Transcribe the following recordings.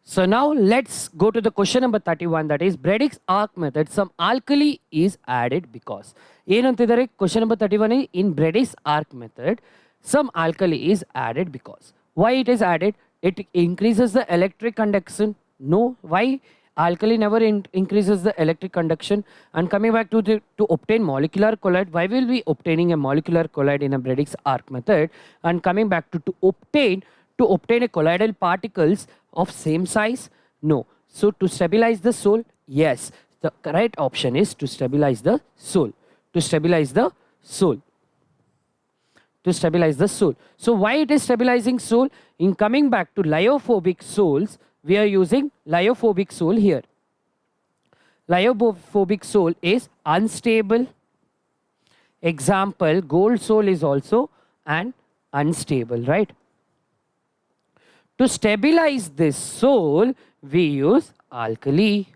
So now let's go to the question number 31, that is Brady's arc method. Some alkali is added because. Question number 31 is in Brady's arc method, some alkali is added because. Why it is added? It increases the electric conduction. No. Why? Alkali never increases the electric conduction. And coming back to obtain molecular colloid, why will we obtaining a molecular colloid in a Brady's arc method? And coming back to obtain a colloidal particles of same size? No. So to stabilize the sole? Yes. The correct option is to stabilize the sole. To stabilize the sole. To stabilize the sole. So why it is stabilizing sole? In coming back to lyophobic soles, we are using lyophobic sole here. Lyophobic sole is unstable. Example, gold sole is also an unstable, right? To stabilize this sole, we use alkali.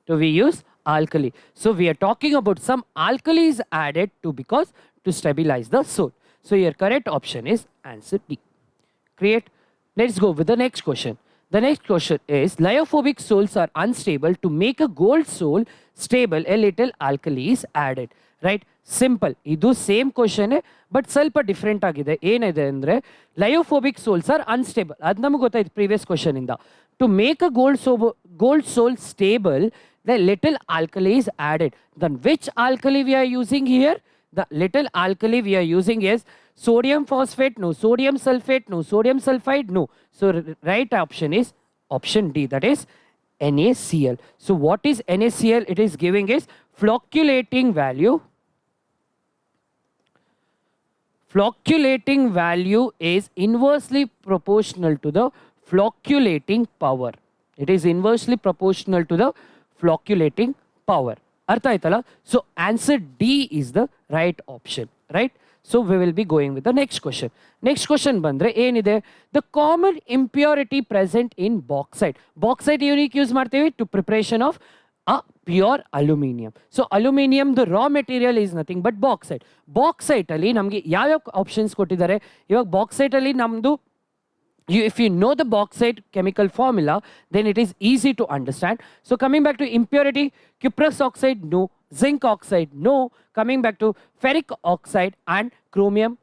So we are talking about some alkali is added to because to stabilize the sole. So your correct option is answer D. Great. Let's go with the next question. The next question is lyophobic soles are unstable. To make a gold sole stable, a little alkali is added. Right? Simple. Idu same question but ಸ್ವಲ್ಪ different ಆಗಿದೆ. ಏನಿದೆ ಅಂದ್ರೆ lyophobic soles are unstable. ಅದು ನಮಗೆ ಗೊತ್ತಾಯ್ತು previous question ಇಂದ. To make a gold sole stable, the little alkali is added. Then which alkali we are using here? The little alkali we are using is sodium phosphate, no. Sodium sulfate, no. Sodium sulfide, no. So right option is option D, that is NaCl. So what is NaCl? It is giving is flocculating value. Flocculating value is inversely proportional to the flocculating power. It is inversely proportional to the flocculating power. Artha aitala? So answer D is the right option, right? So we will be going with the next question. Next question bandre enide? The common impurity present in bauxite. Bauxite unique use marteve to preparation of a pure aluminium. So aluminium, the raw material is nothing but bauxite. Bauxite ali namge yav options kottidare. Ivag bauxite ali namdu, if you know the bauxite chemical formula, then it is easy to understand. So coming back to impurity, cuprous oxide, no. Zinc oxide, no. Coming back to ferric oxide and chromium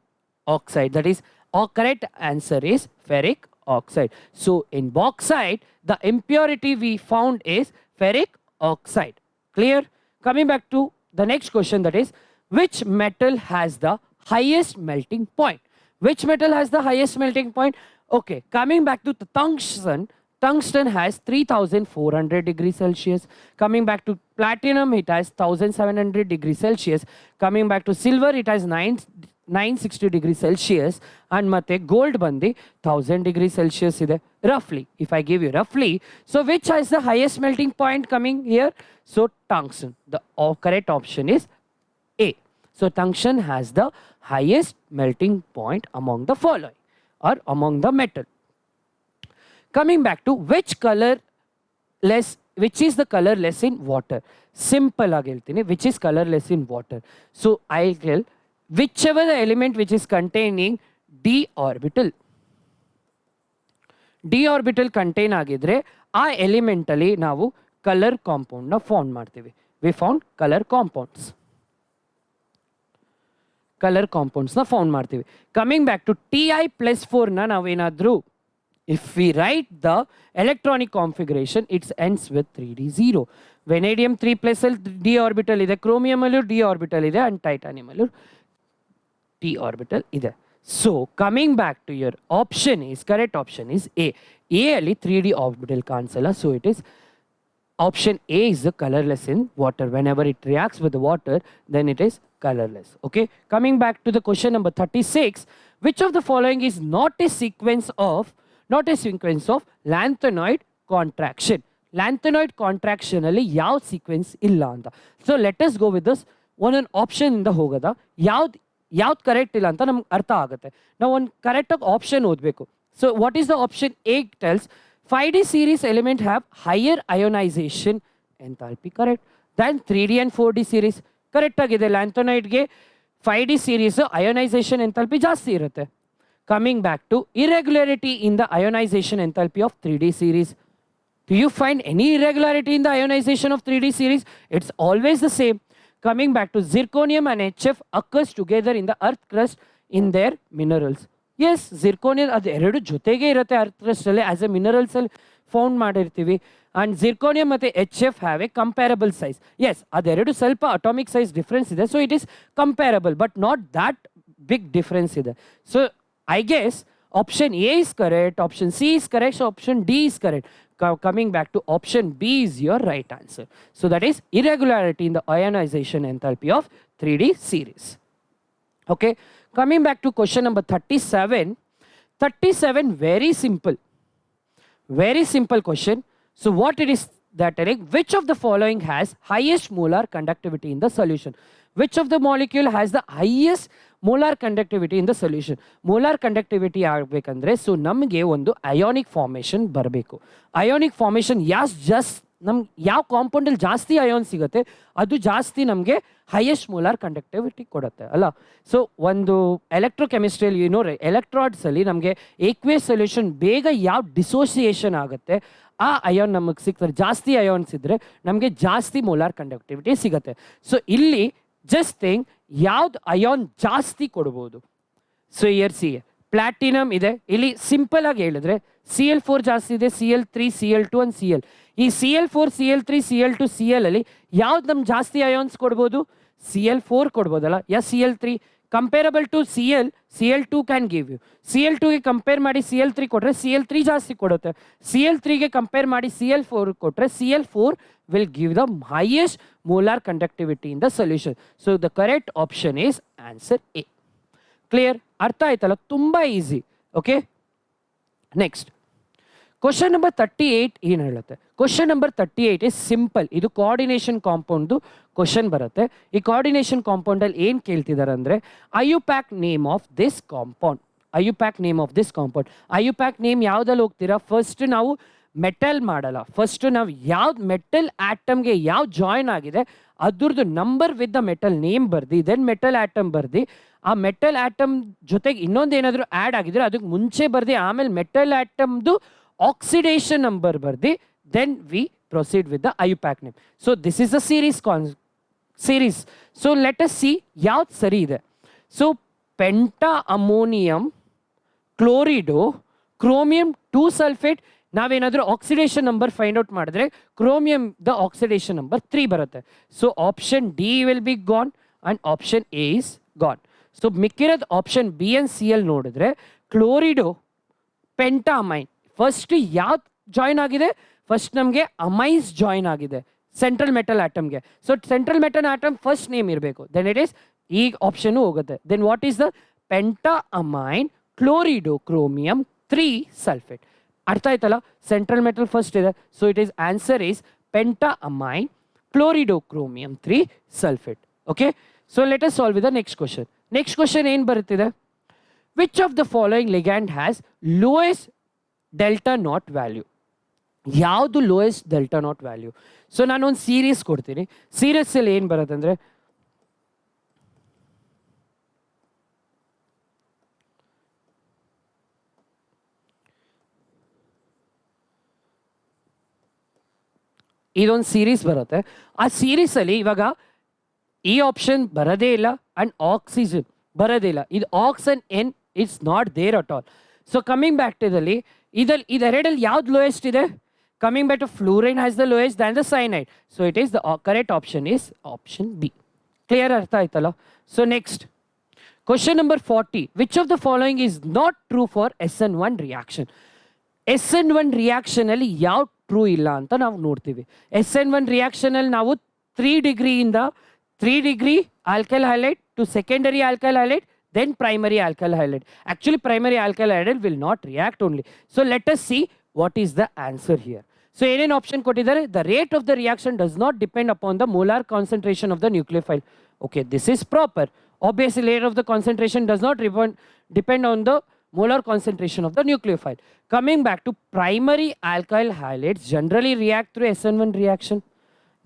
oxide. That is, our correct answer is ferric oxide. So in bauxite, the impurity we found is ferric oxide. Clear? Coming back to the next question, that is, which metal has the highest melting point? Which metal has the highest melting point? Okay, coming back to the tungsten. Tungsten has 3400 degrees Celsius. Coming back to platinum, it has 1700 degrees Celsius. Coming back to silver, it has 960 degrees Celsius. And matte gold bandi 1000 degrees Celsius ide. Roughly, if I give you roughly. So which has the highest melting point coming here? So tungsten. The correct option is A. So tungsten has the highest melting point among the following or among the metal. Coming back to which is the colorless in water? Simple agiltine, which is colorless in water. So I'll tell whichever the element which is containing d orbital. D orbital contain agidre, ಆ element ಅಲ್ಲಿ ನಾವು color compound ನ found ಮಾಡ್ತೀವಿ. We found color compounds. Color compounds ನ found ಮಾಡ್ತೀವಿ. Coming back to Ti plus 4 ನ ನಾವೇನಾದ್ರೂ if we write the electronic configuration, it ends with 3d0. Vanadium 3 plus L d orbital ide, chromium allu d orbital ide, and titanium allu d orbital ide. So coming back to your option is, correct option is A. A alli 3d orbital kansala, so it is option A is the colorless in water. Whenever it reacts with the water, then it is colorless. Okay. Coming back to the question number 36, which of the following is not a sequence of lanthanoid contraction? Lanthanoid contraction alli yav sequence illa anta. So let us go with this one option in the hogada. Yav correct illa anta namge artha agutte. Now one correct option odbeku. So what is the option A tells 5D series element have higher ionization enthalpy, correct, than 3D and 4D series. Correct agide. Lanthanoid ge 5D series ionization enthalpy ಜಾಸ್ತಿ ಇರುತ್ತೆ. Coming back to irregularity in the ionization enthalpy of 3D series. Do you find any irregularity in the ionization of 3D series? It's always the same. Coming back to zirconium and HF occurs together in the earth crust in their minerals. Yes, zirconium ಅದು ಎರಡು ಜೊತೆಗೆ ಇರುತ್ತೆ earth crust ಅಲ್ಲಿ as a minerals ಅಲ್ಲಿ found ಮಾಡಿರ್ತೀವಿ. And zirconium ಮತ್ತು HF have a comparable size. Yes, ಅದೆರಡು ಸ್ವಲ್ಪ ಅಟಾಮಿಕ್ ಸೈಜ್ ಡಿಫ್ರೆನ್ಸ್ ಇದೆ, so it is comparable but not that big difference ಇದೆ. So I guess option A is correct, option C is correct, so option D is correct. Coming back to option B is your right answer. So that is irregularity in the ionization enthalpy of 3D series. Okay, coming back to question number 37. 37, very simple question. So what it is that, which of the following has highest molar conductivity in the solution? Which of the molecule has the highest molar conductivity in the solution? Molar conductivity ಆಗಬೇಕಂದ್ರೆ so ನಮಗೆ ಒಂದು ionic formation ಬರಬೇಕು. Ionic formation ನಮ್ಗೆ ಯಾವ ಕಾಂಪೌಂಡಲ್ಲಿ ಜಾಸ್ತಿ ion ಸಿಗುತ್ತೆ ಅದು ಜಾಸ್ತಿ ನಮಗೆ ಹೈಯೆಸ್ಟ್ ಮೋಲಾರ್ ಕಂಡಕ್ಟಿವಿಟಿ ಕೊಡುತ್ತೆ ಅಲ್ಲ. ಸೊ ಒಂದು ಎಲೆಕ್ಟ್ರೋಕೆಮಿಸ್ಟ್ರಿಯಲ್ಲಿ ಎಲೆಕ್ಟ್ರಾಡ್ಸಲ್ಲಿ ನಮಗೆ ಏಕ್ವೇಸ್ ಸೊಲ್ಯೂಷನ್ ಬೇಗ ಯಾವ ಡಿಸೋಸಿಯೇಷನ್ ಆಗುತ್ತೆ ಆ ಅಯೋನ್ ನಮಗೆ ಸಿಗ್ತಾರೆ. ಜಾಸ್ತಿ ಅಯೋನ್ಸ್ ಇದ್ದರೆ ನಮಗೆ ಜಾಸ್ತಿ ಮೋಲಾರ್ ಕಂಡಕ್ಟಿವಿಟಿ ಸಿಗುತ್ತೆ. ಸೊ ಇಲ್ಲಿ ಜಸ್ಟ್ ಥಿಂಕ್ ಯಾವ್ದು ಅಯೋನ್ ಜಾಸ್ತಿ ಕೊಡ್ಬೋದು. ಸೊ ಇಯರ್ ಸಿ ಪ್ಲಾಟಿನಮ್ ಇದೆ, ಇಲ್ಲಿ ಸಿಂಪಲ್ ಆಗಿ ಹೇಳಿದ್ರೆ Cl4 ಜಾಸ್ತಿ ಇದೆ, Cl3, Cl2 ಅಂಡ್ Cl. ಈ Cl4, Cl3, Cl2, Cl ಅಲ್ಲಿ ಯಾವ್ದು ನಮ್ಗೆ ಜಾಸ್ತಿ ಅಯೋನ್ಸ್ ಕೊಡ್ಬೋದು? Cl4 ಕೊಡ್ಬೋದಲ್ಲ, yeah Cl3 comparable to Cl2 can give you. Cl2ಗೆ ಕಂಪೇರ್ ಮಾಡಿ Cl3 ಕೊಟ್ಟರೆ Cl3 ಜಾಸ್ತಿ ಕೊಡುತ್ತೆ. Cl3ಗೆ ಕಂಪೇರ್ ಮಾಡಿ Cl4 ಕೊಟ್ಟರೆ Cl4 will give the highest molar conductivity in the solution. So the correct option is answer A. Clear? ಅರ್ಥ ಆಯ್ತಲ್ಲ, ತುಂಬಾ easy. Okay, next question number 38 ಏನು ಹೇಳುತ್ತೆ? Question number 38 is simple. ಇದು ಕೋಆರ್ಡಿನೇಷನ್ ಕಾಂಪೌಂಡ್ದು ಕ್ವಶನ್ ಬರುತ್ತೆ. ಈ ಕೋಆರ್ಡಿನೇಷನ್ ಕಾಂಪೌಂಡಲ್ಲಿ ಏನು ಕೇಳ್ತಿದ್ದಾರೆ ಅಂದರೆ IUPAC name of this compound. IUPAC name of this compound. IUPAC name ಯಾವುದಲ್ಲಿ ಹೋಗ್ತೀರಾ? ಫಸ್ಟ್ ನಾವು ಮೆಟಲ್ ಮಾಡಲ್ಲ, ಫಸ್ಟ್ ನಾವು ಯಾವ್ದು ಮೆಟಲ್ ಆಟಮ್ಗೆ ಯಾವ ಜಾಯಿನ್ ಆಗಿದೆ ಅದ್ರದ್ದು number with the metal name ಬರ್ದು ದೆನ್ ಮೆಟಲ್ ಆಟಮ್ ಬರ್ದು ಆ ಮೆಟಲ್ ಆಟಮ್ ಜೊತೆಗೆ ಇನ್ನೊಂದು ಏನಾದರೂ ಆ್ಯಡ್ ಆಗಿದ್ರೆ ಅದಕ್ಕೆ ಮುಂಚೆ ಬರ್ದು ಆಮೇಲೆ ಮೆಟಲ್ ಆಟಮ್ದು ಆಕ್ಸಿಡೇಷನ್ ನಂಬರ್ ಬರ್ದು then we proceed with the IUPAC name. So this is a series. So let us see ಯಾವ್ದು ಸರಿ ಇದೆ. So penta ammonium chlorido chromium 2 sulphate ನಾವೇನಾದರೂ ಆಕ್ಸಿಡೇಷನ್ ನಂಬರ್ ಫೈಂಡ್ ಔಟ್ ಮಾಡಿದ್ರೆ ಕ್ರೋಮಿಯಂ ದ ಆಕ್ಸಿಡೇಷನ್ ನಂಬರ್ 3 ಬರುತ್ತೆ. So option D will be gone and option A is gone. So ಮಿಕ್ಕಿರೋದು option B and C ಎಲ್ ನೋಡಿದ್ರೆ chlorido penta amine first ಯಾವ್ದು join ಆಗಿದೆ? First ನಮಗೆ amines join ಆಗಿದೆ central metal ಆಟಮ್ಗೆ. So central metal atom first name ಇರಬೇಕು, then it is ಈ ಆಪ್ಷನು ಹೋಗುತ್ತೆ. Then what is the penta amine chlorido chromium 3 sulphate. ಅರ್ಥ ಆಯ್ತಲ್ಲ, ಸೆಂಟ್ರಲ್ ಮೆಟಲ್ ಫಸ್ಟ್ ಇದೆ. So it is answer is penta amine chlorido chromium 3 sulphate. Okay, so let us solve with the next question. Next question ಏನು ಬರುತ್ತಿದೆ? Which of the following ligand has lowest delta naught value? ಯಾವುದು lowest delta naught value? So ನಾನೊಂದು series ಕೊಡ್ತೀನಿ. ಸೀರೀಸಲ್ಲಿ ಏನು ಬರುತ್ತೆ ಅಂದರೆ ಇದೊಂದು ಸೀರೀಸ್ ಬರುತ್ತೆ. ಆ ಸೀರೀಸಲ್ಲಿ ಇವಾಗ ಈ ಆಪ್ಷನ್ ಬರೋದೇ ಇಲ್ಲ ಆ್ಯಂಡ್ ಆಕ್ಸಿಜನ್ ಬರೋದೇ ಇಲ್ಲ. ಇದು ox and N it's not there at all. So coming back to ಇದೆರಡಲ್ಲಿ ಯಾವ್ದು ಲೋಯೆಸ್ಟ್ ಇದೆ? Coming back to fluorine has the lowest than the cyanide. So it is the correct option is option B. Clear? ಅರ್ಥ ಆಯ್ತಲ್ಲ. So next question number 40. Which of the following is not true for SN1 reaction? SN1 ರಿಯಾಕ್ಷನಲ್ಲಿ ಯಾವ true ಇಲ್ಲ ಅಂತ ನಾವು ನೋಡ್ತೀವಿ. SN1 ರಿಯಾಕ್ಷನಲ್ಲಿ ನಾವು 3 ಡಿಗ್ರಿಯಿಂದ 3 degree alkyl halide to secondary alkyl halide, then primary alkyl halide. Actually, primary alkyl halide will not react only. So let us see what is the answer here. So any option kottidare, the rate of the reaction does not depend upon the molar concentration of the nucleophile. Okay, this is proper. Obviously, rate of the concentration does not depend on the molar concentration of the nucleophile. Coming back to primary alkyl halides generally react through SN1 reaction.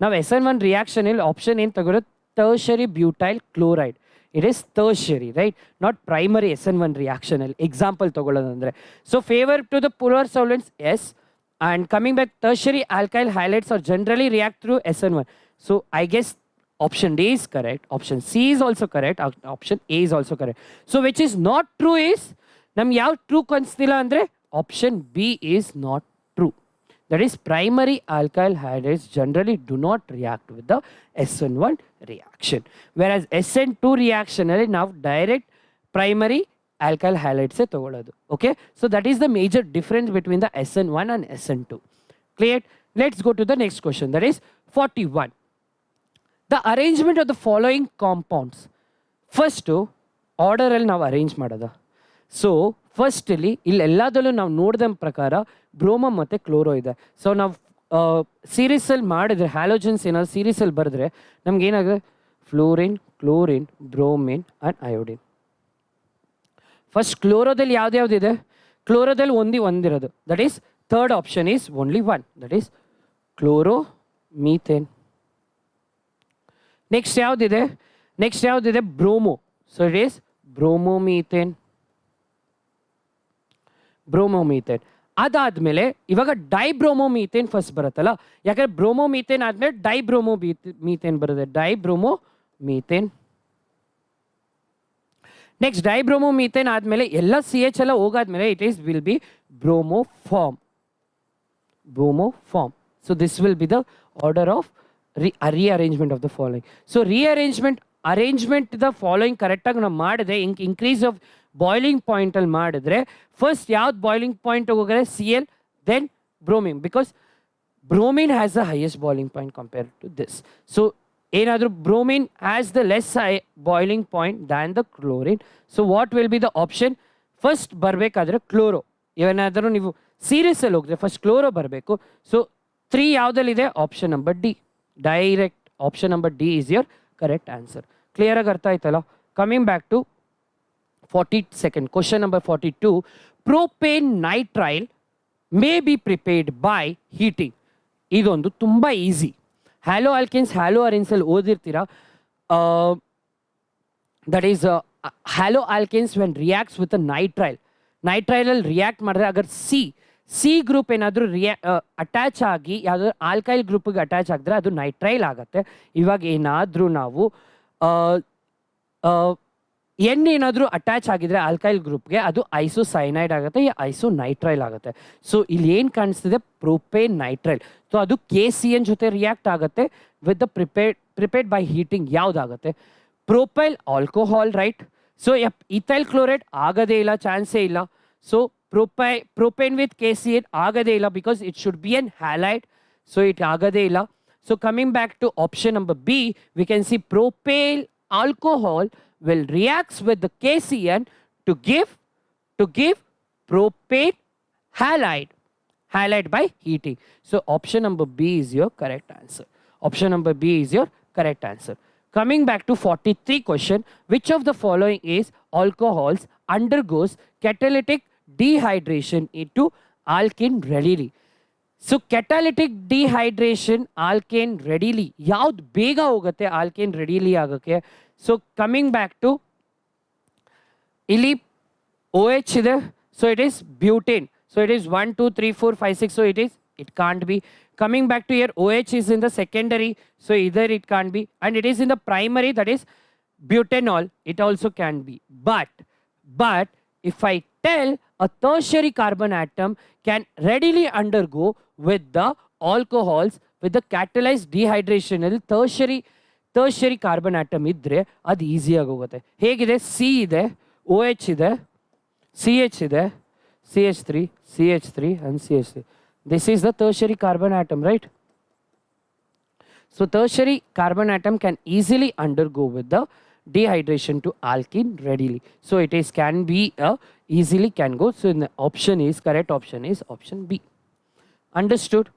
Now SN1 reaction il option in tagore tertiary butyl chloride. It is tertiary, right? Not primary SN1 reaction. Example tagolodandre. So favor to the polar solvents, yes. And coming back, tertiary alkyl halides are generally react through SN1. So I guess option D is correct. Option C is also correct. Option A is also correct. So which is not true is, nam yav true constilla andre, option B is not true. That is, primary alkyl halides generally do not react with the SN1 reaction. Whereas SN2 reaction alli now direct primary alkyl halides se tagoladu. Okay, so that is the major difference between the SN1 and SN2. Clear? Let's go to the next question, that is 41. The arrangement of the following compounds. First, order alli ನಾವು arrange ಮಾಡೋದು. So ಫಸ್ಟಲ್ಲಿ ಇಲ್ಲೆಲ್ಲದಲ್ಲೂ ನಾವು ನೋಡಿದ ಪ್ರಕಾರ bromo ಮತ್ತು chloro ಇದೆ. So ನಾವು ಸೀರೀಸಲ್ಲಿ ಮಾಡಿದ್ರೆ halogens ಏನಾದ್ರು ಸೀರೀಸಲ್ಲಿ ಬರೆದ್ರೆ ನಮ್ಗೆ ಏನಾಗುತ್ತೆ, fluorine, chlorine, bromine and iodine. First ಕ್ಲೋರೋದಲ್ಲಿ ಯಾವ್ದ್ಯಾವ್ದಿದೆ, ಕ್ಲೋರೋದಲ್ಲಿ ಒಂದಿರೋದು, that is third option is only one, that is chloro methane. Next ಯಾವುದಿದೆ, bromo. So it is bromomethane. ಅದಾದ್ಮೇಲೆ ಇವಾಗ ಡೈಬ್ರೋಮೋಮೀಥೇನ್ ಫಸ್ಟ್ ಬರುತ್ತಲ್ಲ, ಯಾಕಂದ್ರೆ ಬ್ರೋಮೋಮೀಥೇನ್ ಆದ್ಮೇಲೆ ಡೈಬ್ರೋಮೋಮೀಥೇನ್ ಬರುತ್ತೆ, ಡೈಬ್ರೋಮೋಮೀಥೇನ್. ನೆಕ್ಸ್ಟ್ ಡೈಬ್ರೋಮೋಮೀಥೇನ್ ಆದ್ಮೇಲೆ ಎಲ್ಲ CH ಎಲ್ಲ ಹೋಗಾದ್ಮೇಲೆ it is will be bromoform. So this will be the order of rearrangement of the following. So arrangement the following ಕರೆಕ್ಟಾಗಿ ನಾವು ಮಾಡಿದ್ರೆ increase of boiling point ಅಲ್ಲಿ ಮಾಡಿದ್ರೆ ಫಸ್ಟ್ ಯಾವ್ದು ಬಾಯ್ಲಿಂಗ್ ಪಾಯಿಂಟ್ ಹೋಗೋದ್ರೆ Cl, then bromine, because bromine has the highest boiling point compared to this. So ಏನಾದರೂ bromine has the less boiling point than the chlorine. So what will be the option? First ಬರಬೇಕಾದ್ರೆ chloro. ಏನಾದರೂ ನೀವು ಸೀರೀಸಲ್ಲಿ ಹೋಗಿದ್ರೆ first chloro ಬರಬೇಕು. So 3 ಯಾವುದಲ್ಲಿದೆ, option number D, direct option number D is your correct answer. Clear ಆಗಿ ಅರ್ಥ ಆಯ್ತಲ್ಲ? Coming back to 42nd question number 42. Propane nitrile may be prepared by heating. ಇದೊಂದು ತುಂಬ ಈಸಿ. ಹ್ಯಾಲೋ ಆಲ್ಕಿನ್ಸ್, ಹ್ಯಾಲೋ ಅರಿನ್ಸಲ್ಲಿ ಓದಿರ್ತೀರಾ. That is halo alkanes when reacts with a ನೈಟ್ರೈಲಲ್ಲಿ react ಮಾಡಿದ್ರೆ ಅಗರ್ ಸಿ ಗ್ರೂಪ್ ಏನಾದರೂ ಅಟ್ಯಾಚ್ ಆಗಿ ಯಾವುದಾದ್ರು ಆಲ್ಕೈಲ್ ಗ್ರೂಪಿಗೆ ಅಟ್ಯಾಚ್ ಆಗಿದ್ರೆ ಅದು ನೈಟ್ರೈಲ್ ಆಗುತ್ತೆ. ಇವಾಗ ಏನಾದರೂ ನಾವು ಏನಾದರೂ ಅಟ್ಯಾಚ್ ಆಗಿದ್ರೆ ಆಲ್ಕೈಲ್ ಗ್ರೂಪ್ಗೆ ಅದು ಐಸೋಸೈನೈಡ್ ಆಗುತ್ತೆ, ಐಸೋನೈಟ್ರೈಲ್ ಆಗುತ್ತೆ. ಸೊ ಇಲ್ಲಿ ಏನು ಕಾಣಿಸ್ತಿದೆ, ಪ್ರೋಪೇನ್ ನೈಟ್ರೈಲ್. ಸೊ ಅದು KCN ಜೊತೆ ರಿಯಾಕ್ಟ್ ಆಗುತ್ತೆ with the prepared by heating. ಯಾವುದಾಗುತ್ತೆ, propyl alcohol, right? So ethyl chloride ಆಗೋದೇ ಇಲ್ಲ, ಚಾನ್ಸೇ ಇಲ್ಲ. ಸೊ propane with KCN ಆಗದೇ ಇಲ್ಲ, because it should be an halide. So it ಆಗದೇ ಇಲ್ಲ. So coming back to option number B, we can see propyl alcohol will reacts with the KCN to give propane halide by heating. So option number B is your correct answer. Option number B is your correct answer. Coming back to 43 question, which of the following is alcohols undergoes catalytic dehydration into alkene readily? So catalytic dehydration alkane readily ಯಾವ್ದು ಬೇಗ ಹೋಗುತ್ತೆ alkane readily ಆಗೋಕ್ಕೆ? So coming back to ಇಲ್ಲಿ OH ಇದೆ, so it is butane. So it is 1 2 3 4 5 6. So it can't be. Coming back to here, OH is in the secondary, so either it can't be, and it is in the primary, that is butanol, it also can be. But if I tell a tertiary carbon atom can readily undergo with the alcohols with the catalyzed dehydration, tertiary carbon atom ಇದ್ರೆ ಅದು ಈಸಿಯಾಗಿ ಹೋಗುತ್ತೆ. ಹೇಗಿದೆ, C ಇದೆ, OH ಇದೆ, CH ಇದೆ, CH3 and CH3. This is the tertiary carbon atom, right? So tertiary carbon atom can easily undergo with the dehydration to alkene readily. So it is can be easily can go. So the option is correct. Option is option B. Understood?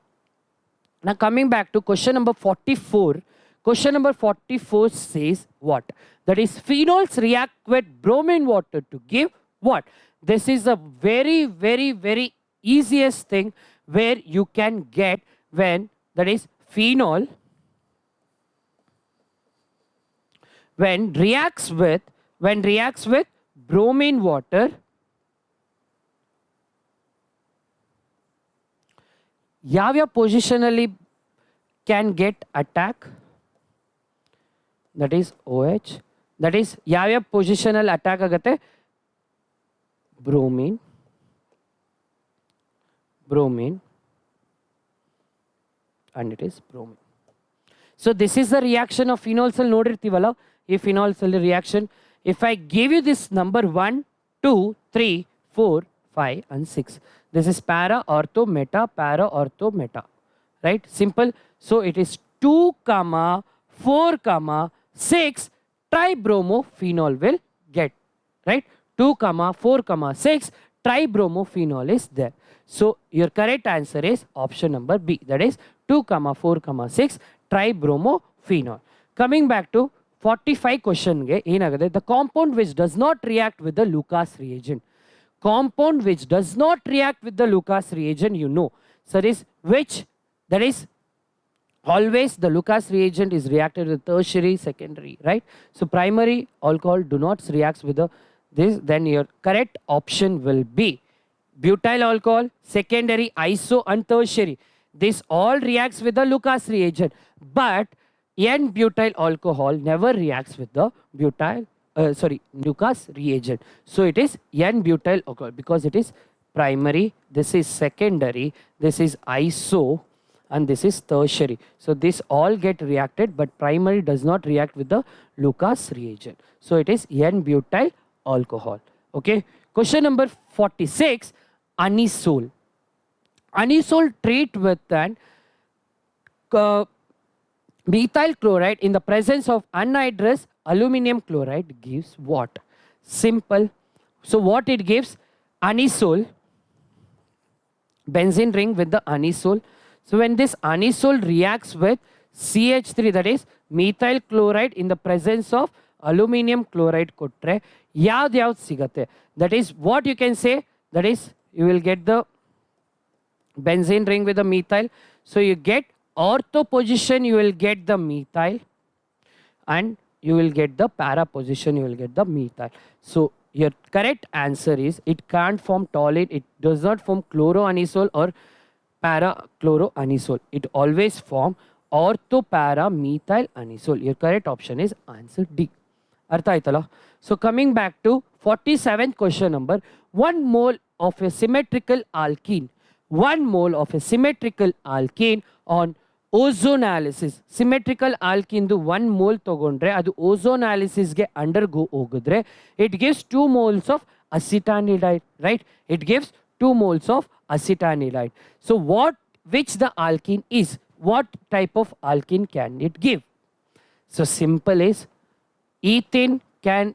Now coming back to question number 44. Question number 44 says what? That is phenols react with bromine water to give what? This is a very easiest thing where you can get when that is phenol when reacts with bromine water Yavya positionally can get attack, that is OH, that is Yavya positional attack agate bromine, and it is bromine. So this is the reaction of phenol cell nodirtivala. If phenol cell reaction, if I give you this number 1, 2, 3, 4, 5 and 6, this is para ortho meta, para ortho meta, right? Simple. So it is 2, 4, 6 tribromophenol will get, right? 2, 4, 6 tribromophenol is there. So your correct answer is option number B, that is 2, 4, 6 tribromophenol. Coming back to 45 question ge enagade, the compound which does not react with the Lucas reagent. Compound which does not react with the Lucas reagent, you know. So this which, that is always the Lucas reagent is reacted with tertiary, secondary, right? So primary alcohol do not react with the this, then your correct option will be butyl alcohol, secondary, iso and tertiary. This all reacts with the Lucas reagent, but N-butyl alcohol never reacts with the Lucas reagent. So it is N-butyl alcohol because it is primary, this is secondary, this is iso, and this is tertiary. So this all get reacted, but primary does not react with the Lucas reagent. So it is N-butyl alcohol. Okay. Question number 46, anisole. Anisole treat with an methyl chloride in the presence of anhydrous aluminum chloride gives what? Simple. So what it gives? Anisole, benzene ring with the anisole. So when this anisole reacts with CH3, that is methyl chloride in the presence of aluminum chloride kotre, yav sigate. That is what you can say, that is you will get the benzene ring with the methyl. So you get ortho position, you will get the methyl, and you will get the para position, you will get the methyl. So your correct answer is it can't form toluene, it does not form chloroanisole or para chloroanisole. It always form ortho para methyl anisole. Your correct option is answer D. Artha aitala? So coming back to 47th question number, 1 mole of a symmetrical alkene, 1 mole of a symmetrical alkene on ozonalysis. Symmetrical alkene 1 mole togondre adu ozonalysis ge undergo hogudre, it gives 2 moles of acetanilide, right? It gives 2 moles of acetanilide. So which the alkene is? What type of alkene can it give? So simple is ethane can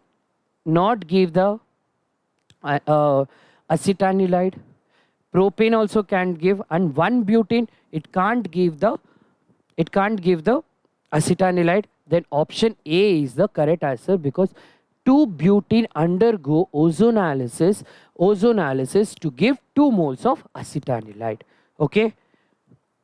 not give the acetanilide. Propane also can't give, and 1-butene it can't give the acetanilide. Then option A is the correct answer because 2-butene undergo ozonalysis to give 2 moles of acetanilide. Okay.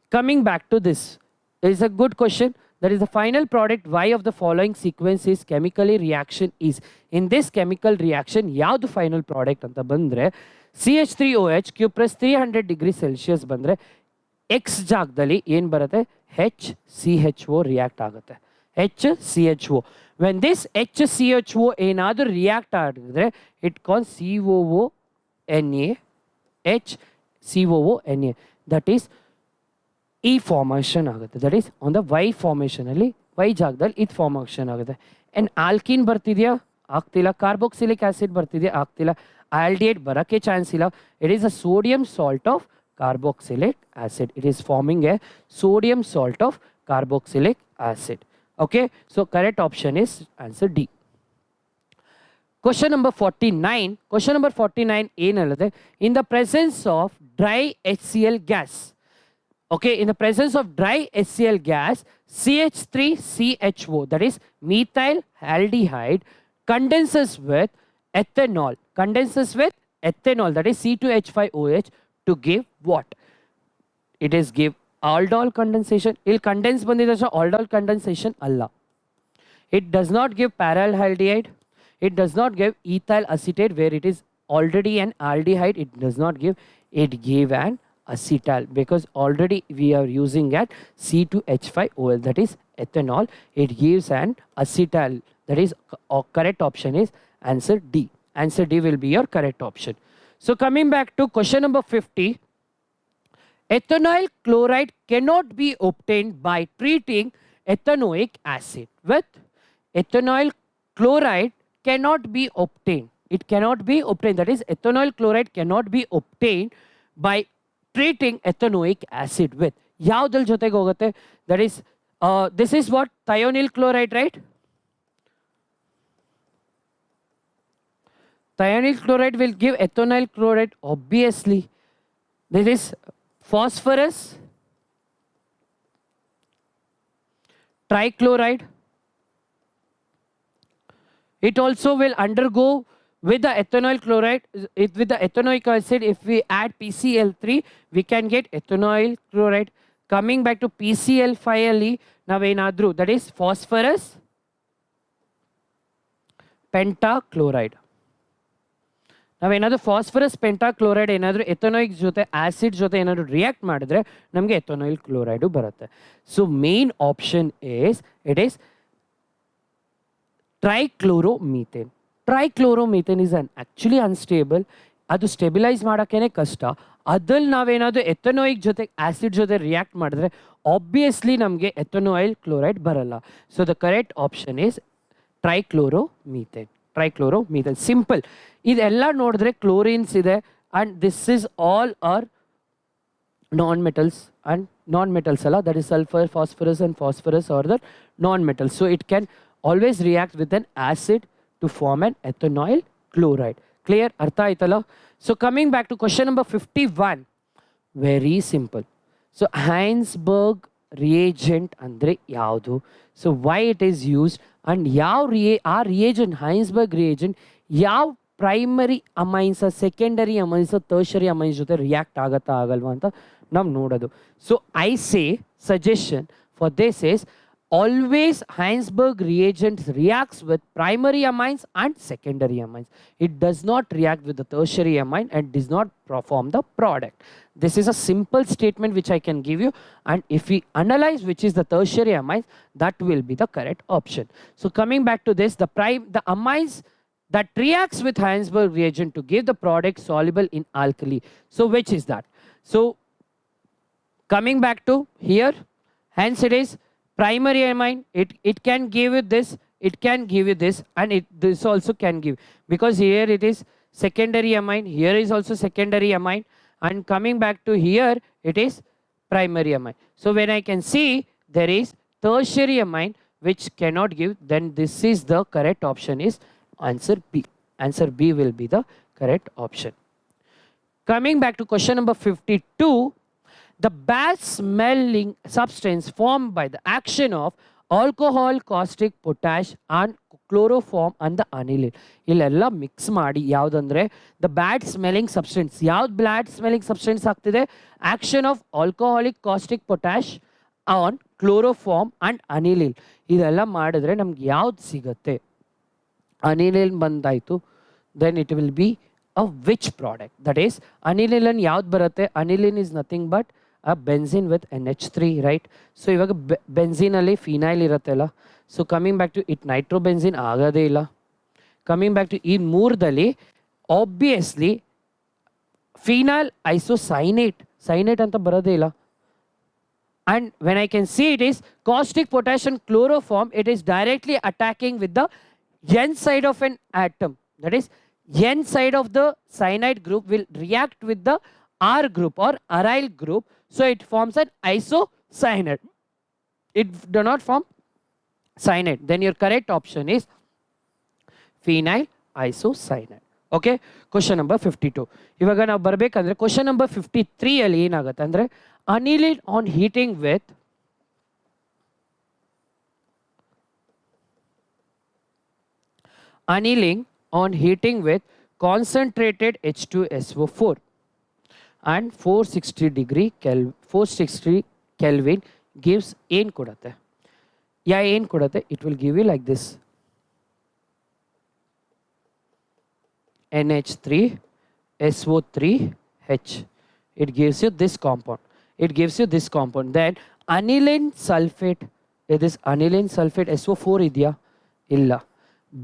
Coming back to this is a good question. That is the final product Y of the following sequence is chemically reaction is. In this chemical reaction, ಯಾವುದು final product ಅಂತ ಬಂದ್ರೆ CH3OH Q plus 300 degree Celsius ಬಂದ್ರೆ X ಜಾಗದಲ್ಲಿ ಏನು ಬರುತ್ತೆ? HCHO react ಆಗುತ್ತೆ. HCHO. When this HCHO ಏನಾದರೂ react ಆಗಿದ್ರೆ it calls COONA, HCOONA. That is E formation ಆಗುತ್ತೆ. That is on the Y formation ಅಲ್ಲಿ Y ಜಾಗದಲ್ಲಿ ಇದು formation ಆಗುತ್ತೆ. And alkene ಬರ್ತಿದೆಯಾ? ಆಗ್ತಿಲ್ಲ. ಕಾರ್ಬಾಕ್ಸಿಲಿಕ್ ಆಸಿಡ್ ಬರ್ತಿದೆಯಾ? ಆಗ್ತಿಲ್ಲ. Aldehyde ಬರಕ್ಕೆ ಚಾನ್ಸ್ ಇಲ್ಲ. It is a sodium salt of carboxylic acid. It is forming a sodium salt of carboxylic acid. Okay. So correct option is answer D. Question number 49. Question number 49 ಏನಲ್ಲದೆ in the presence of dry HCl gas. Okay, in the presence of dry HCl gas, CH3CHO, that is methyl aldehyde, condenses with ethanol, that is C2H5OH to give what? It is give aldol condensation. Il condense bandidasha aldol condensation alla. It does not give paraldehyde. It does not give ethyl acetate where it is already an aldehyde. It does not give. It gave an acetal, because already we are using at C2H5OL, that is ethanol. It gives an acetal, that is correct option is answer D. Answer D will be your correct option. So coming back to question number 50, ethanol chloride cannot be obtained by treating ethanoic acid with ethanol chloride cannot be obtained. It cannot be obtained. That is, ethanol chloride cannot be obtained by treating ethanoic acid with. Yaudal jotege hogutte? That is, this is what? Thionyl chloride, right? Thionyl chloride will give ethanol chloride, obviously. This is phosphorus trichloride. It also will undergo with the ethanol chloride, with the ethanoic acid. If we add PCl3, we can get ethanol chloride. Coming back to PCl5Le, navenadru, that is phosphorus pentachloride. ನಾವೇನಾದರೂ phosphorus ಪೆಂಟಾಕ್ಲೋರೈಡ್ ಏನಾದರೂ ಎಥನೋಯಿಕ್ ಜೊತೆ acid ಜೊತೆ ಏನಾದರೂ react ಮಾಡಿದ್ರೆ ನಮಗೆ ಎಥನೋಯಿಲ್ chloride ಬರುತ್ತೆ. So main option it is trichloromethane. ಟ್ರೈಕ್ಲೋರೋಮೀಥೇನ್ is actually unstable. ಅದು stabilise ಮಾಡೋಕ್ಕೇ ಕಷ್ಟ. ಅದ್ರಲ್ಲಿ ನಾವೇನಾದರೂ ಎಥನೋಯಿಕ್ ಜೊತೆ ಆಸಿಡ್ ಜೊತೆ ರಿಯಾಕ್ಟ್ ಮಾಡಿದ್ರೆ ಆಬ್ವಿಯಸ್ಲಿ ನಮಗೆ ಎಥನೋಯಿಲ್ ಕ್ಲೋರೈಡ್ ಬರಲ್ಲ. So the correct option is trichloromethane. Trichloromethane simple. ಇದೆಲ್ಲ ನೋಡಿದ್ರೆ ಕ್ಲೋರಿನ್ಸ್ ಇದೆ and this is all are non metals and non metals ಅಲ್ಲ, that is sulphur, phosphorus and phosphorus are the non metals. So it can always react with an acid to form an ethanoyl chloride. Clear? ಅರ್ಥ ಆಯ್ತಲ್ಲ? So coming back to question number 51, very simple. So Hinsberg reagent ಅಂದರೆ ಯಾವುದು? So why it is used and ಯಾವ ಆ reagent, ಹೈನ್ಸ್ಬರ್ಗ್ reagent ಯಾವ primary amines, secondary amines, tertiary amines ಜೊತೆ react ಆಗತ್ತಾ ಆಗಲ್ವಾ ಅಂತ ನಾವು ನೋಡೋದು. So I say suggestion for this is always Heinsberg reagents reacts with primary amines and secondary amines. It does not react with the tertiary amine and does not form the product. This is a simple statement which I can give you, and if we analyze which is the tertiary amines, that will be the correct option. So coming back to this, the amines that reacts with Heinsberg reagent to give the product soluble in alkali. So which is that? So coming back to here, hence it is primary amine. It can give you this, it can give you this, and this also can give, because here it is secondary amine, here is also secondary amine, and coming back to here it is primary amine. So when I can see there is tertiary amine which cannot give, then this is the correct option is answer B. Answer B will be the correct option. Coming back to question number 52, the bad smelling substance formed by the action of alcohol, caustic, potash and chloroform and the aniline. ಇಲ್ಲೆಲ್ಲ mix ಮಾಡಿ ಯಾವುದಂದ್ರೆ the bad smelling substance. ಯಾವ್ದು bad smelling substance ಆಗ್ತಿದೆ? Action of alcoholic, caustic, potash on chloroform and aniline. ಇದೆಲ್ಲ ಮಾಡಿದ್ರೆ ನಮ್ಗೆ ಯಾವ್ದು ಸಿಗುತ್ತೆ? ಅನಿಲಿನ್ ಬಂದಾಯಿತು. Then it will be a which product? That is aniline ಯಾವ್ದು ಬರುತ್ತೆ? aniline is nothing but a benzene with NH3, right? So ಇವಾಗ benzene ಅಲ್ಲಿ ಫಿನೈಲ್ ಇರುತ್ತಲ್ಲ. So coming back to it nitrobenzene ಆಗೋದೇ ಇಲ್ಲ. ಕಮಿಂಗ್ ಬ್ಯಾಕ್ ಟು ಈ ಮೂರದಲ್ಲಿ obviously phenyl isocyanate, cyanate ಅಂತ ಬರೋದೇ ಇಲ್ಲ. And when I can see it is caustic, potash and chloroform, it is directly attacking with the N side of an atom. That is N side of the cyanide group will react with the R group or aryl group. So it forms an isocyanate. It do not form cyanide. Then your correct option is phenyl isocyanate. Okay. Question number 52. ಇವಾಗ ನಾವು ಬರಬೇಕಂದ್ರೆ question number 53 ಅಲ್ಲಿ ಏನಾಗುತ್ತೆ ಅಂದ್ರೆ aniline on heating with aniline on heating with concentrated H2SO4 and 460 Kelvin gives ಏನು ಕೊಡುತ್ತೆ? ಏನು ಕೊಡುತ್ತೆ? It will give you like this. NH3 SO3H. It gives you this compound. It gives you this compound. Then aniline sulfate. This aniline sulfate SO4 idya? Illa.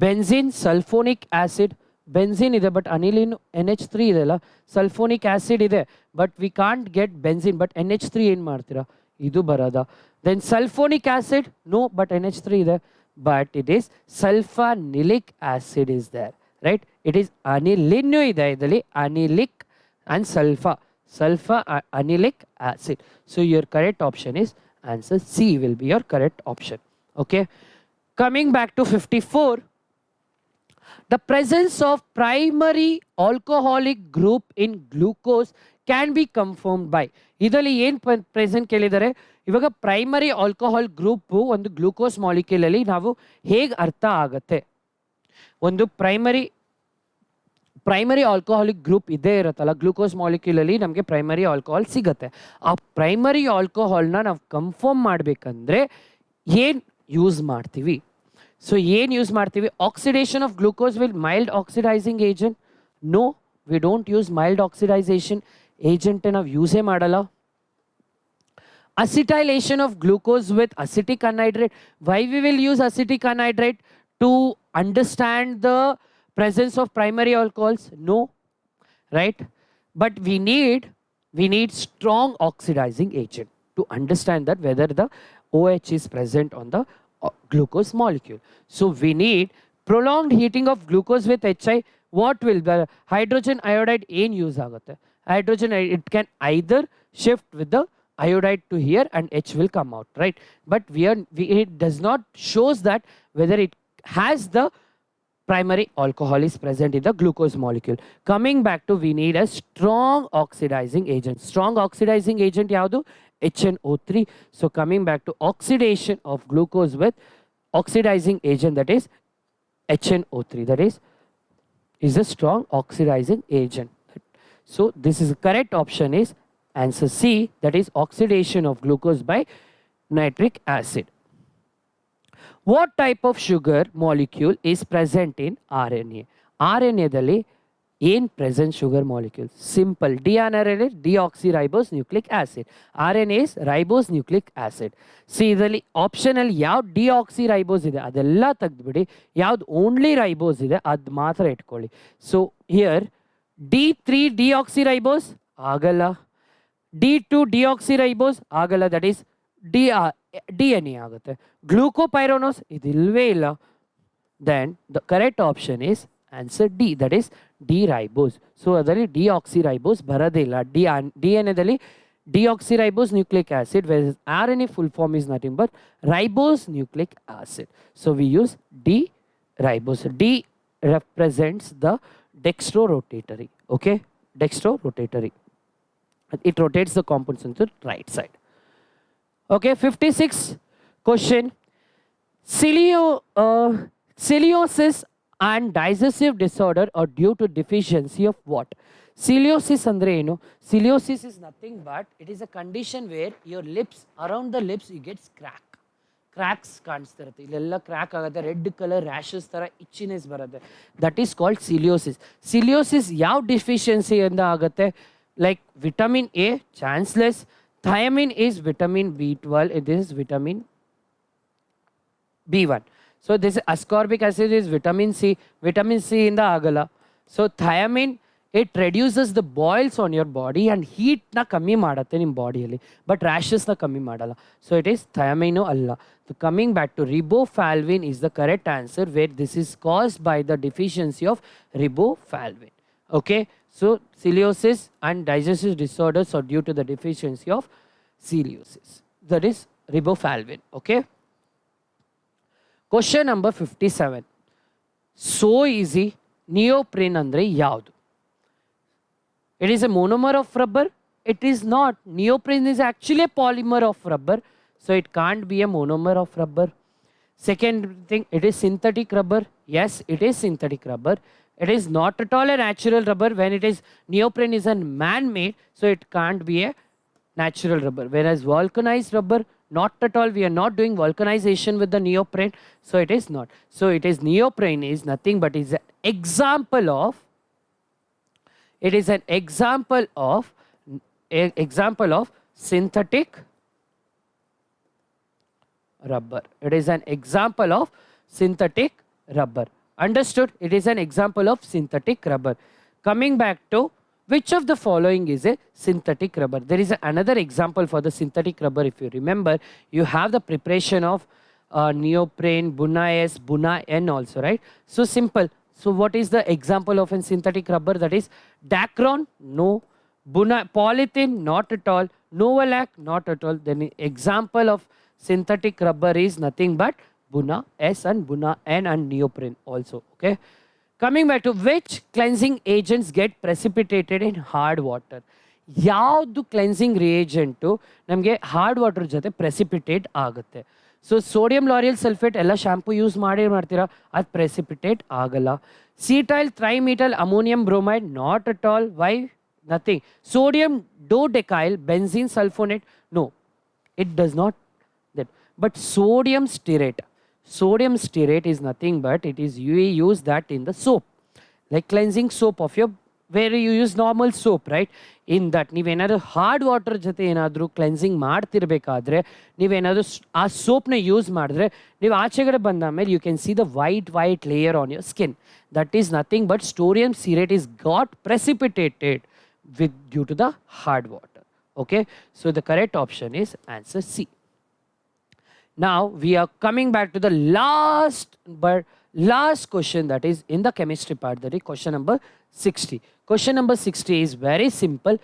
Benzene sulfonic acid. Benzene ide but aniline NH3 idella. Sulfonic acid ide but we can't get benzene but NH3 ಏನು ಮಾಡ್ತೀರಾ ಇದು ಬರದ. Then sulfonic acid no but NH3 ide but it is sulfonilic acid is there, right? It is aniline ide idali anilic and sulfur anilic acid. So your correct option is answer C will be your correct option. Okay, coming back to 54, the presence of primary alcoholic group in glucose can be confirmed by. ಇದರಲ್ಲಿ ಏನು present ಕೇಳಿದರೆ ಇವಾಗ primary alcohol group ಒಂದು glucose molecule ಅಲ್ಲಿ ನಾವು ಹೇಗೆ ಅರ್ಥ ಆಗುತ್ತೆ. ಒಂದು ಪ್ರೈಮರಿ ಆಲ್ಕೋಹಾಲಿಕ್ ಗ್ರೂಪ್ ಇದೇ ಇರುತ್ತಲ್ಲ ಗ್ಲೂಕೋಸ್ ಮಾಲಿಕ್ಯೂಲಲ್ಲಿ ನಮಗೆ ಪ್ರೈಮರಿ ಆಲ್ಕೋಹಾಲ್ ಸಿಗುತ್ತೆ. ಆ ಪ್ರೈಮರಿ ಆಲ್ಕೋಹಾಲ್ನ ನಾವು ಕನ್ಫರ್ಮ್ ಮಾಡಬೇಕಂದ್ರೆ ಏನು ಯೂಸ್ ಮಾಡ್ತೀವಿ? ಸೊ ಏನು ಯೂಸ್ ಮಾಡ್ತೀವಿ? Oxidation of glucose will mild oxidising agent? No, we don't use mild oxidisation agent ನಾವು ಯೂಸೇ ಮಾಡಲ್ಲ. Acetylation of glucose with acetic anhydride. Why we will use acetic anhydride? To understand the presence of primary alcohols? No, right? But we need strong oxidizing agent to understand that whether the OH is present on the glucose molecule. So we need prolonged heating of glucose with HI. What will the hydrogen iodide in use agutte? Hydrogen, it can either shift with the iodide to here and H will come out, right? But it does not shows that whether it has the primary alcohol is present in the glucose molecule. Coming back to, we need a strong oxidizing agent. Strong oxidizing agent yaudu? HNO3. So coming back to oxidation of glucose with oxidizing agent, that is HNO3. That is a strong oxidizing agent. So this is the correct option is answer C, that is oxidation of glucose by nitric acid. What type of sugar molecule is present in RNA? RNA dalli ಏನು present sugar molecule? Simple. dearylated deoxyribose nucleic acid. RNA is ribose nucleic acid. See ಇದರಲ್ಲಿ ಆಪ್ಷನಲ್ಲಿ ಯಾವ್ದು deoxyribose ಇದೆ ಅದೆಲ್ಲ ತೆಗೆದುಬಿಡಿ, ಯಾವ್ದು only ribose ಇದೆ ಅದು ಮಾತ್ರ ಇಟ್ಕೊಳ್ಳಿ. ಸೊ ಹಿಯರ್ D3 deoxyribose ಆಗಲ್ಲ, D2 deoxyribose ಆಗಲ್ಲ, ದಟ್ ಈಸ್ DNA ಆಗುತ್ತೆ. ಗ್ಲೂಕೋಪೈರೋನೋಸ್ ಇದಿಲ್ವೇ ಇಲ್ಲ. Then the correct option is answer D, that is D ribose. So ಅದರಲ್ಲಿ ಡಿಆಕ್ಸಿರೈಬೋಸ್ ಬರೋದಿಲ್ಲ. DNA deoxyribose nucleic acid, whereas RNA full form is nothing but ribose nucleic acid. So we use D-ribose. D represents the dextrorotatory. Okay, dextrorotatory. It rotates the compounds into the right side. Okay, 56 question. Celiosis and digestive disorder are due to deficiency of what? Celiosis andre eno? Celiosis is nothing but it is a condition where your lips, around the lips you get cracks ಕಾಣಿಸ್ತಾ ಇರುತ್ತೆ. ಇಲ್ಲೆಲ್ಲ crack ಆಗುತ್ತೆ, red colour rashes ಥರ itchiness ಬರುತ್ತೆ. That is called cheilosis. Cheilosis ಯಾವ ಡಿಫಿಷಿಯನ್ಸಿಯಿಂದ ಆಗುತ್ತೆ? Like vitamin A, chanceless. Thiamine is vitamin B12. It is vitamin B1. So this ascorbic acid is vitamin C. Vitamin C in the agala. So thiamine, it reduces the boils on your body and heat na kami ಮಾಡುತ್ತೆ ನಿಮ್ಮ ಬಾಡಿಯಲ್ಲಿ, but rashes ನ ಕಮ್ಮಿ ಮಾಡಲ್ಲ. So it is ಥಯಾಮೈನು ಅಲ್ಲ. So coming back to riboflavin is the correct answer, where this is caused by the deficiency of riboflavin. Okay, so celiosis and digestive disorders are due to the deficiency of celiosis, that is riboflavin. Okay, question number 57. So easy. neoprene andre yaudu? It is a monomer of rubber? It is not. Neoprene is actually a polymer of rubber, so it can't be a monomer of rubber. Second thing, it is synthetic rubber. Yes, it is synthetic rubber. It is not at all a natural rubber. When it is neoprene is a man-made, so it can't be a natural rubber. Whereas vulcanized rubber, not at all. We are not doing vulcanization with the neoprene, so it is not. So it is neoprene is nothing but is an example of. It is an example of example of synthetic rubber. It is an example of synthetic rubber. Understood? It is an example of synthetic rubber. Coming back to which of the following is a synthetic rubber? There is another example for the synthetic rubber. If you remember, you have the preparation of neoprene, Buna S, Buna N also, right? So simple. So what is the example of a synthetic rubber? That is Dacron? No. Buna, polythene? Not at all. Novolac? Not at all. Then example of synthetic rubber is nothing but Buna S and Buna N and neoprene also. Okay. Coming back to which cleansing agents get precipitated in hard water? ಯಾವುದು cleansing reagent ನಮಗೆ hard water ಜೊತೆ precipitate ಆಗುತ್ತೆ? So sodium lauryl sulphate ಎಲ್ಲ shampoo use ಮಾಡ್ತೀರಾ, ಅದು precipitate ಆಗಲ್ಲ. Cetyl trimethyl ammonium bromide? Not at all. Why? Nothing. Sodium dodecyl benzene sulphonate? No, it does not that. But sodium stearate is nothing but it is, you use that in the soap, like cleansing soap of your, where you use normal soap, right? In that ನೀವೇನಾದ್ರು hard water ಜೊತೆ ಏನಾದರೂ cleansing ಮಾಡ್ತಿರ್ಬೇಕಾದ್ರೆ ನೀವೇನಾದರೂ ಆ ಸೋಪ್ನ use ಮಾಡಿದ್ರೆ ನೀವು ಆಚೆಗಡೆ ಬಂದ ಮೇಲೆ you can see the white layer on your skin. That is nothing but sodium stearate is got precipitated due to the hard water. Okay, so the correct option is answer C. Now we are coming back to the last question, that is in the chemistry part, that is question number 60. Question number 60 is very simple.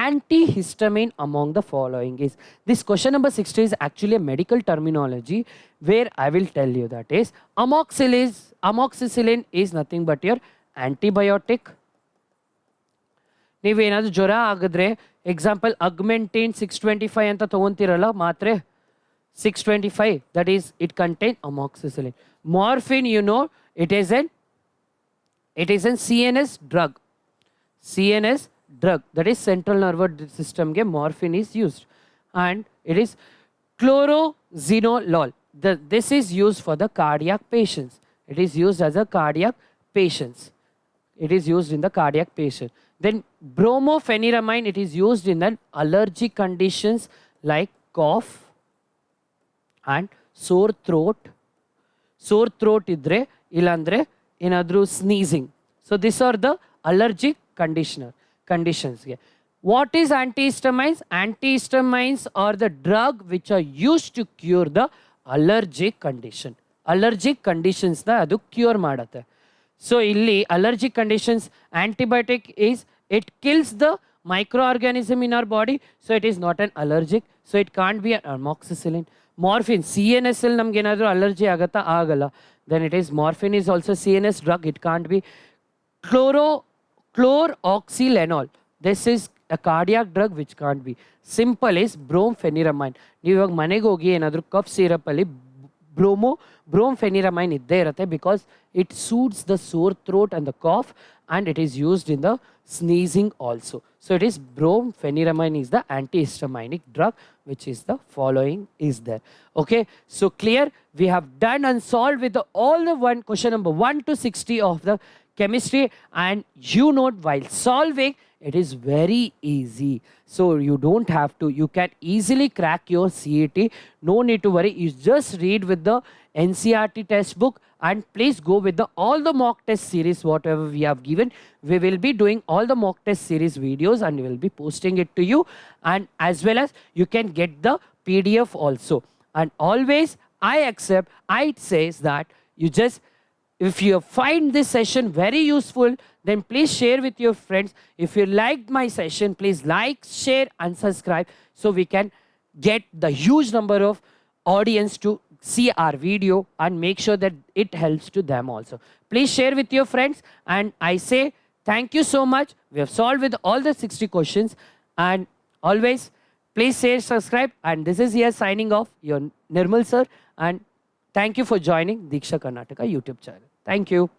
Antihistamine among the following is. This question number 60 is actually a medical terminology where I will tell you, that is amoxicillin is nothing but your antibiotic. ನೀವೇನಾದರೂ ಜ್ವರ ಆಗಿದ್ರೆ example ಅಗ್ಮೆಂಟಿನ್ 625 ಅಂತ ತೊಗೊತಿರಲ್ಲ ಮಾತ್ರೆ, 625, that is it contains amoxicillin. Morphine, you know, it is an CNS drug. That is central nervous system ge morphine is used, and it is chlorozinolol. This is used for the cardiac patients. It is used as a cardiac patients. It is used in the cardiac patient. Then bromophenylramine, it is used in the allergic conditions like cough and sore throat idre illandre enadru sneezing. So these are the allergic conditions. What is antihistamines? Antihistamines are the drug which are used to cure the allergic conditions na adu cure ಮಾಡುತ್ತೆ. So ಇಲ್ಲಿ allergic conditions, antibiotic is, it kills the microorganism in our body, so it is not an allergic, so it can't be an amoxicillin. Morphine, CNS ಅಲ್ಲಿ ನಮ್ಗೆ ಏನಾದರೂ allergy ಆಗುತ್ತಾ? ಆಗಲ್ಲ. Then it is morphine is also CNS drug, it can't be. Chloroxylenol, this is a cardiac drug which can't be. Simple is brompheniramine. ನೀವು ಇವಾಗ ಮನೆಗೆ ಹೋಗಿ ಏನಾದರೂ ಕಫ್ ಸಿರಪ್ ಅಲ್ಲಿ brompheniramine ಇದ್ದೇ ಇರುತ್ತೆ, because it soothes the sore throat and the cough, and it is used in the sneezing also. So it is brompheniramine is the antihistaminic drug which is the following is there. Okay, so clear? We have done and solved with all the question number 1 to 60 of the chemistry, and you know while solving it is very easy, so you don't have to, you can easily crack your CET. No need to worry, you just read with the NCERT textbook, and please go with all the mock test series whatever we have given. We will be doing all the mock test series videos and we will be posting it to you, and as well as you can get the PDF also. And always I says that you just, if you find this session very useful, then please share with your friends. If you liked my session, please like, share and subscribe, so we can get the huge number of audience to see our video and make sure that it helps to them also. Please share with your friends, and I say thank you so much. We have solved with all the 60 questions, and always please share, subscribe, and this is here signing off, your Nirmal sir, and thank you for joining Diksha Karnataka YouTube channel. Thank you.